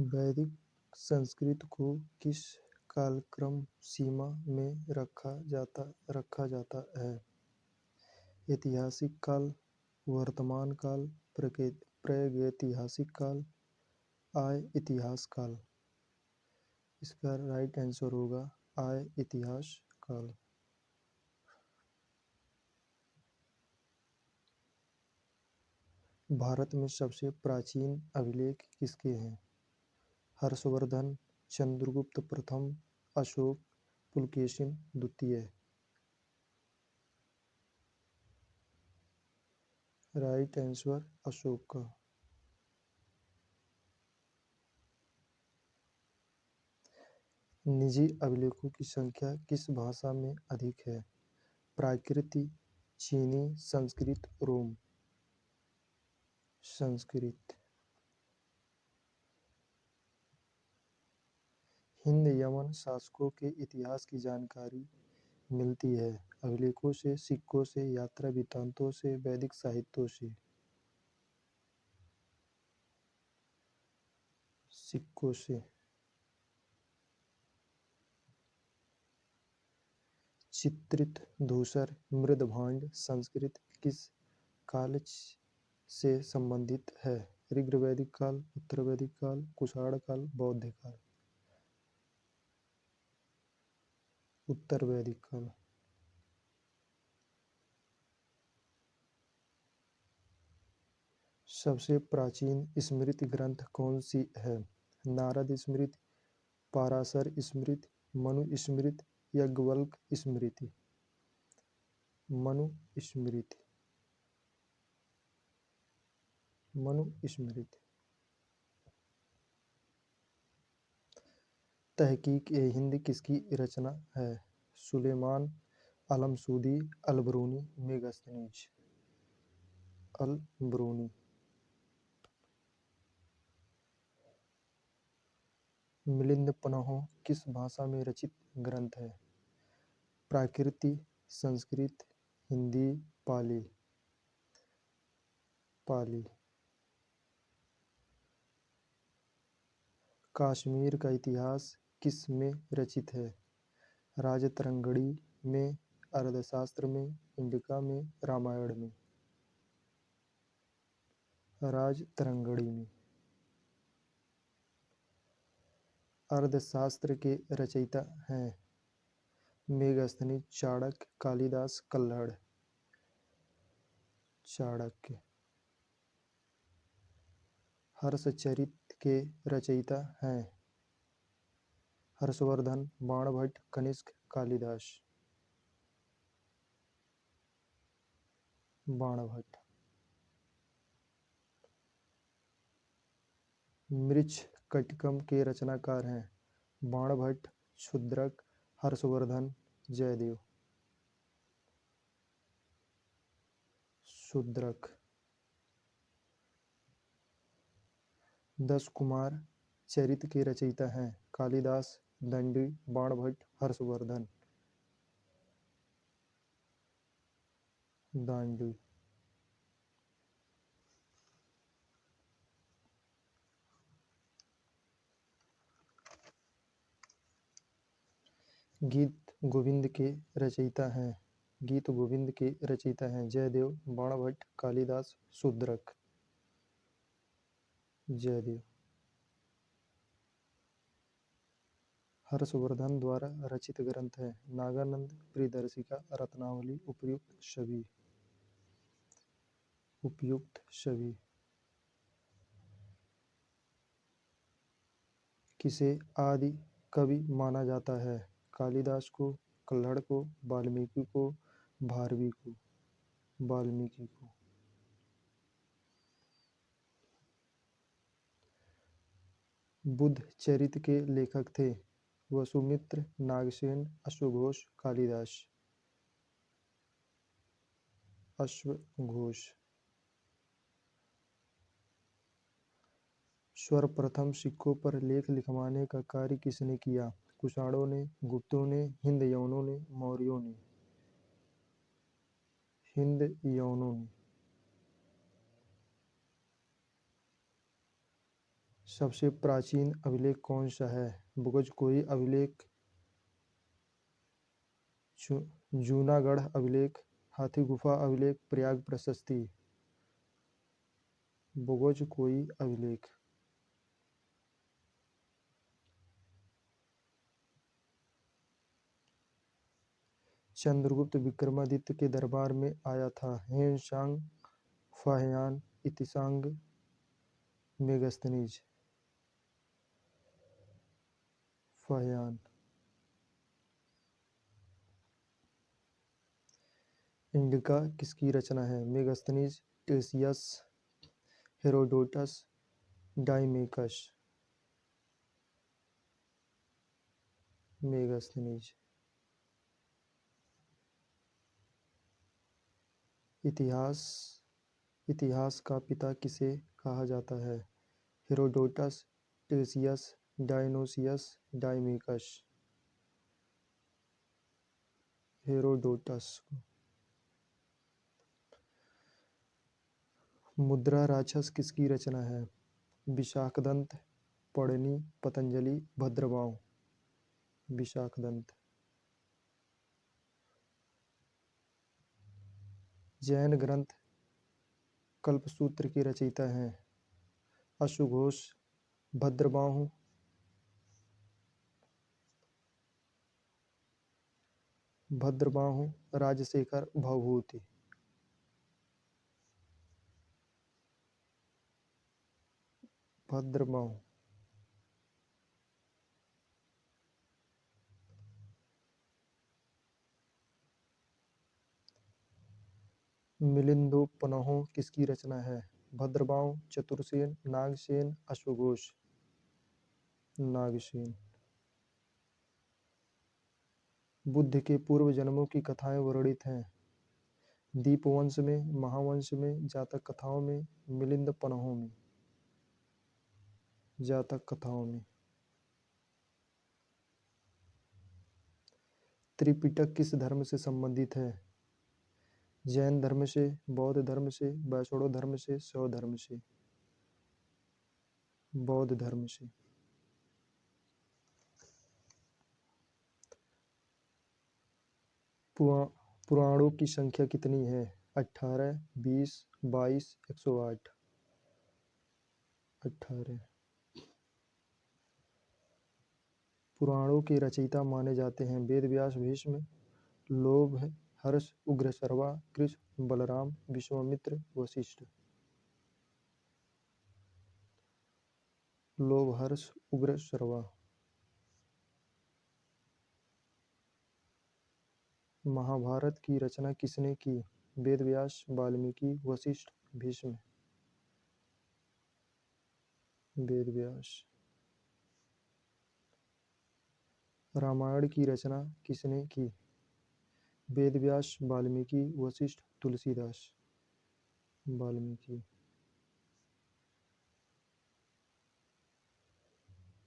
वैदिक संस्कृत को किस कालक्रम सीमा में रखा जाता है? ऐतिहासिक काल, वर्तमान काल, प्रागैतिहासिक काल, आय इतिहास काल। इसका राइट आंसर होगा आय इतिहास काल। भारत में सबसे प्राचीन अभिलेख किसके हैं? हर्षवर्धन, चंद्रगुप्त प्रथम, अशोक, पुलकेशिन द्वितीय। राइट आंसर अशोक का। निजी अभिलेखों की संख्या किस भाषा में अधिक है? प्राकृत, चीनी, संस्कृत, रोम। संस्कृत। हिंद यमन शासकों के इतिहास की जानकारी मिलती है अभिलेखों से, सिक्कों से, यात्रा वृत्तांतों से, वैदिक साहित्यों से। सिक्कों से। चित्रित धूसर मृदभांड संस्कृत किस काल से संबंधित है? ऋग्वैदिक काल, उत्तर वैदिक काल, कुषाण काल, बौद्ध काल। उत्तर वैदिक काल। सबसे प्राचीन स्मृति ग्रंथ कौन सी है? नारद स्मृति, पाराशर स्मृति, मनु स्मृति, याज्ञवल्क्य स्मृति। मनु स्मृति। मनु स्मृति। तहकीक-ए-हिंद किसकी रचना है? सुलेमान, अलमसूदी, अलबरूनी, मेगास्थनीज। अलबरूनी। मिलिंद पन्ह किस भाषा में रचित ग्रंथ है? प्राकृत, संस्कृत, हिंदी, पाली। पाली। कश्मीर का इतिहास किस में रचित है? राजतरंगिणी में, अर्थशास्त्र में, इंडिका में, रामायण में। राजतरंगिणी में। अर्थशास्त्र के रचयिता हैं मेगास्थनीज, चाणक्य, कालिदास, कल्हड़। चाणक्य। हर्षचरित के रचयिता हैं हर्षवर्धन, बाणभट्ट, कनिष्क, कालिदास। बाणभट्ट। मृच्छकटिकम के रचनाकार हैं बाणभट्ट, शूद्रक, हर्षवर्धन, जयदेव। शूद्रक। 10 कुमार चरित के रचयिता हैं कालिदास, दंडी, बाणभट्ट, हर्षवर्धन। दांडी। गीत गोविंद के रचयिता हैं गीत गोविंद के रचयिता हैं जयदेव, बाणभट्ट, कालिदास, शूद्रक। जयदेव। हर्षवर्धन द्वारा रचित ग्रंथ है नागानंद, प्रियदर्शिका, रत्नावली, उपयुक्त छवि। उपयुक्त छवि। किसे आदि कवि माना जाता है? कालिदास को, कल्हड़ को, वाल्मीकि को, भारवी को। वाल्मीकि को। बुद्ध चरित के लेखक थे वसुमित्र, नागसेन, अश्वघोष, कालिदास। अश्वघोष। सर्वप्रथम सिक्कों पर लेख लिखवाने का कार्य किसने किया? कुषाणों ने, गुप्तों ने, हिंद यवनों ने, मौर्यों ने। हिंद यवनों ने। सबसे प्राचीन अभिलेख कौन सा है? बुगजकोई अभिलेख, जूनागढ़ अभिलेख, हाथी गुफा अभिलेख, प्रयाग प्रशस्ति। बुगजकोई अभिलेख। चंद्रगुप्त विक्रमादित्य के दरबार में आया था। Hiuen Tsang, Fa Hien, I Tsing, Megasthenes. Fa Hien. Indica किसकी रचना है? Megasthenes, Ctesias, Herodotus, Deimachus. Megasthenes. इतिहास का पिता किसे कहा जाता है? Herodotus, Ctesias, Dionysius, Deimachus. Herodotus. Mudra Rakshasa किसकी रचना है? विशाखदंत, पढ़नी, पतंजलि, भद्रबाहु। विशाखदंत। जैन ग्रंथ कल्पसूत्र के रचयिता हैं? अश्वघोष, भद्रबाहु, राजशेखर, भवभूति। भद्रबाहु। मिलिंदोपन्ह किसकी रचना है? भद्रबाहु, चतुरसेन, नागसेन, अश्वघोष। नागसेन। बुद्ध के पूर्व जन्मों की कथाएं वर्णित हैं। दीपवंश में, महावंश में, जातक कथाओं में, मिलिंदोपन्ह में। जातक कथाओं में। त्रिपिटक किस धर्म से संबंधित है? जैन धर्म से, बौद्ध धर्म से, वैष्णव धर्म से, शैव धर्म से। बौद्ध धर्म से। पुराणों की संख्या कितनी है? 18, 20, 22, 108। 18। पुराणों के रचयिता माने जाते हैं? वेद व्यास, भीष्म, लोभ, हर्ष, उग्रश्रवा, कृष्ण, बलराम, विश्वामित्र, वशिष्ठ। लोभ, हर्ष, उग्रश्रवा। महाभारत की रचना किसने की? वेद व्यास, वाल्मीकि, वशिष्ठ, भीष्म। वेद व्यास। रामायण की रचना किसने की? वेद व्यास, वाल्मीकि, वशिष्ठ, तुलसीदास। वाल्मीकि।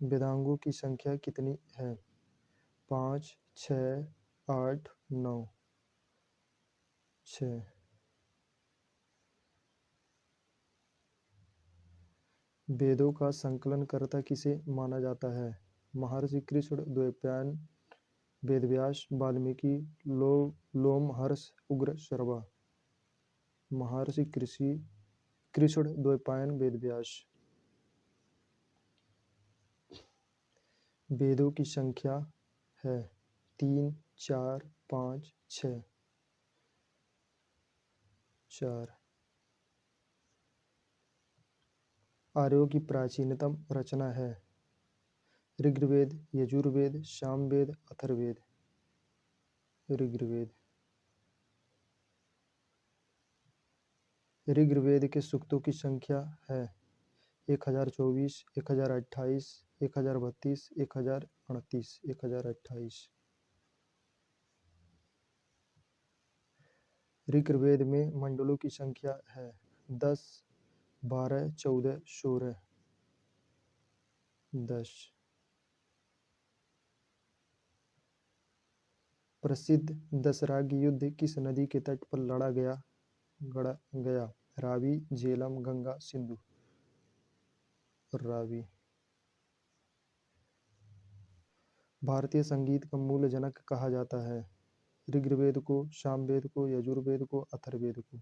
वेदांगों की संख्या कितनी है? 5, 6, 8, 9। 6। वेदों का संकलन कर्ता किसे माना जाता है? महर्षि कृष्ण द्वैपायन, वेदव्यास, वाल्मीकि, लोमहर्ष, उग्रश्रवा। महर्षि कृष्ण द्वैपायन, वेदव्यास। वेदों की संख्या है 3, 4, 5, 6। 4। आर्यों की प्राचीनतम रचना है? ऋग्वेद, यजुर्वेद, सामवेद, अथर्ववेद। ऋग्वेद। ऋग्वेद के सूक्तों की संख्या है 1024, 1028, 1032, 1038, 1028। ऋग्वेद में मंडलों की संख्या है 10, 12, 14, 16। 10। प्रसिद्ध दशराग युद्ध किस नदी के तट पर लड़ा गया? रावी, झेलम, गंगा, सिंधु। रावी। भारतीय संगीत का मूल जनक कहा जाता है? ऋग्वेद को, सामवेद को, यजुर्वेद को, अथर्ववेद को?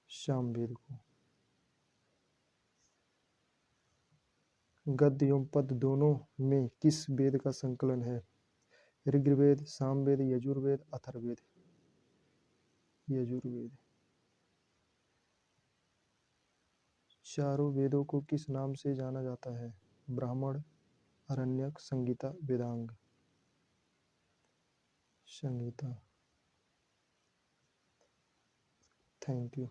सामवेद को। गद्य एवं पद्य दोनों में किस वेद का संकलन है? ऋग्वेद, सामवेद, यजुर्वेद, अथर्ववेद? यजुर्वेद। चारों वेदों को किस नाम से जाना जाता है? ब्राह्मण, आरण्यक, संगीता, वेदांग? संगीता। Thank you.